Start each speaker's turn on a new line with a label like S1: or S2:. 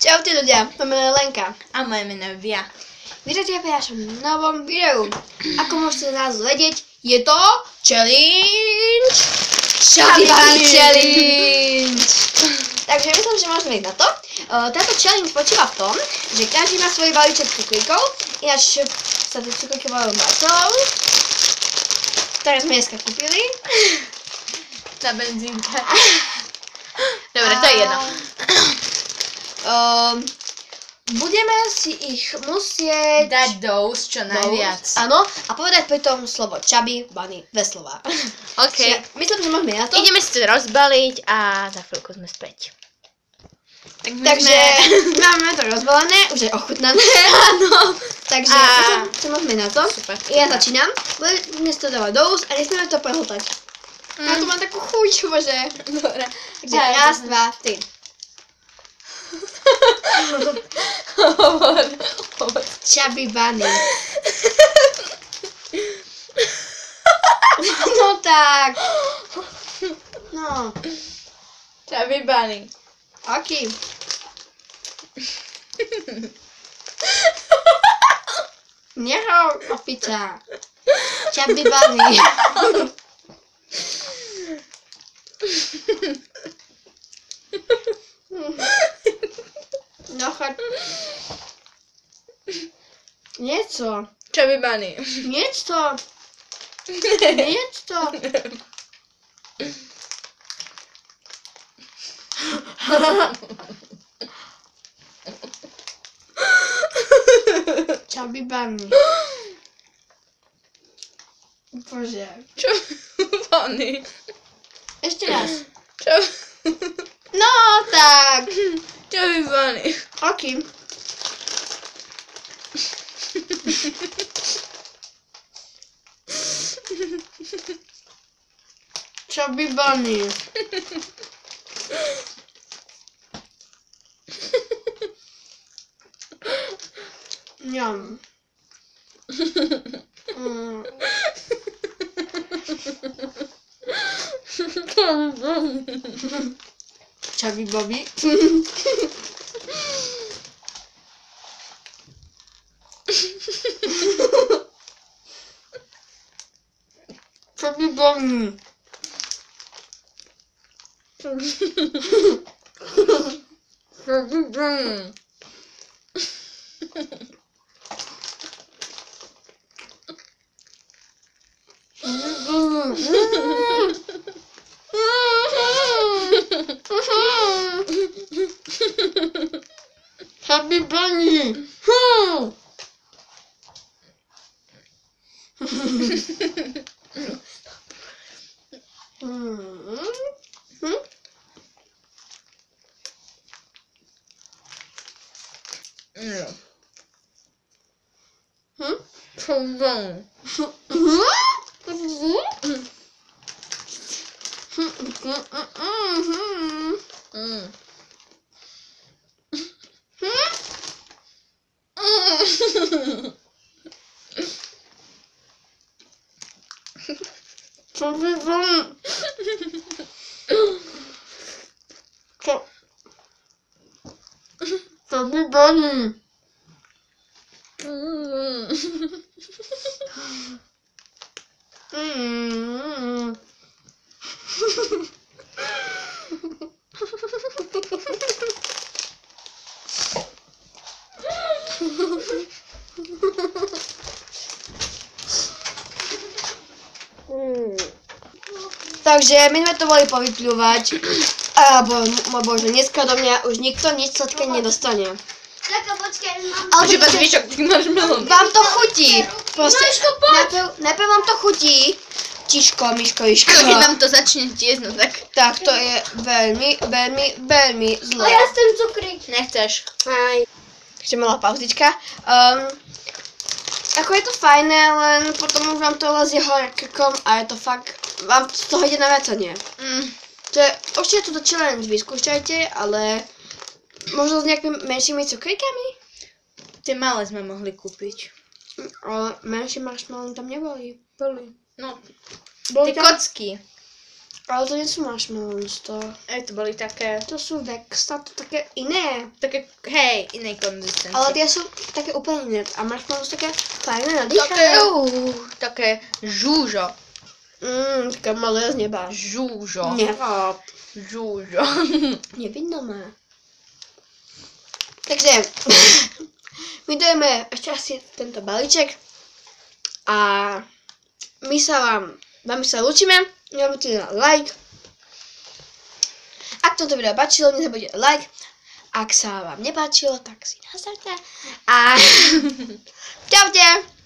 S1: Čaute ľudia, to meno je Lenka.
S2: A moje meno je Via.
S1: Vítajte pri našom novom videu. Ako môžete z nás vedieť, je to challenge. Chubby Bunny challenge. Takže myslím, že môžeme ísť na to. Táto challenge spočíva v tom, že každý má svoj balíček cukríkov. Ináč sa tie cukríky volajú Marcelov, ktoré sme dneska kúpili.
S2: Na benzínke. Dobre, to je jedno.
S1: Budeme si ich musieť
S2: dať do úst čo najviac.
S1: Áno, a povedať pri tom slovo Chubby Bunny, dve slova.
S2: OK.
S1: Myslím, že môžeme na to.
S2: Ideme si to rozbaliť a za chvíľku sme späť.
S1: Takže máme to rozbalené, už je ochutnané. Áno. Takže myslím, že môžeme na to.
S2: Super.
S1: Ja začínam. Budeme si to dávať do úst a nesmieme to prehltať. Ja tu mám takú chuť, bože.
S2: Dobre.
S1: Takže raz, dva, tri. Chubby Bunny. No tak. No.
S2: Chubby Bunny.
S1: Ok. Nechal opica. Chubby Bunny. No choď. Nieco.
S2: Chubby Bunny.
S1: Nieco. Nieco. Chubby Bunny. Bože.
S2: Chubby Bunny.
S1: Ešte raz.
S2: Chubby.
S1: No tak.
S2: Chubby Bunny.
S1: Ok. Chubby Bunny. Yum. Chubby Bobby. Chubby Bunny.
S2: Chubby Bunny.
S1: Chubby Bunny.
S2: Chubby Bunny.
S1: Chubby Bunny. Chubby Bunny. Takže my sme to boli povypľúvať. Môj bože, dneska do mňa už nikto nič sladké nedostane.
S3: Taká počkaj, mám...
S2: Ale iba zvyšok tých marshmallow.
S1: Vám to chutí. Proste, najprv vám to chutí. Tiško, Miško, Iško.
S2: Keď vám to začne tiesť, no tak...
S1: Tak to je veľmi, veľmi, veľmi zlé.
S3: A ja chcem cukrík.
S2: Nechceš.
S1: Aj. Ešte malá pauzička. Ako je to fajné, len potom už vám to lezie hore krkom a je to fakt... Vám z toho ide na vracanie. To je, určite toto challenge vyskúšajte, ale možno s nejakými menšími cukríkami?
S2: Tie malé sme mohli kúpiť.
S1: Ale menšie marshmallow tam neboli. Boli.
S2: No,
S1: Boli
S2: tie
S1: tam...
S2: kocky.
S1: Ale to nie sú marshmallows,
S2: To boli také,
S1: to sú Vexta, to také iné.
S2: hej, inej konzistencie.
S1: Ale tie sú také úplne iné. A marshmallows také fajné,
S2: Také,
S1: nadýchané.
S2: také žúžo.
S1: Také malé z neba.
S2: Žúžo.
S1: Nerad.
S2: Žúžo.
S1: Nevidno ma. Takže, my dajeme ešte asi tento balíček a my sa vám sa lúčime, nebudete na like. Ak toto video páčilo, nezabudnite like. Ak sa vám nepáčilo, tak si nastavte. A čaute!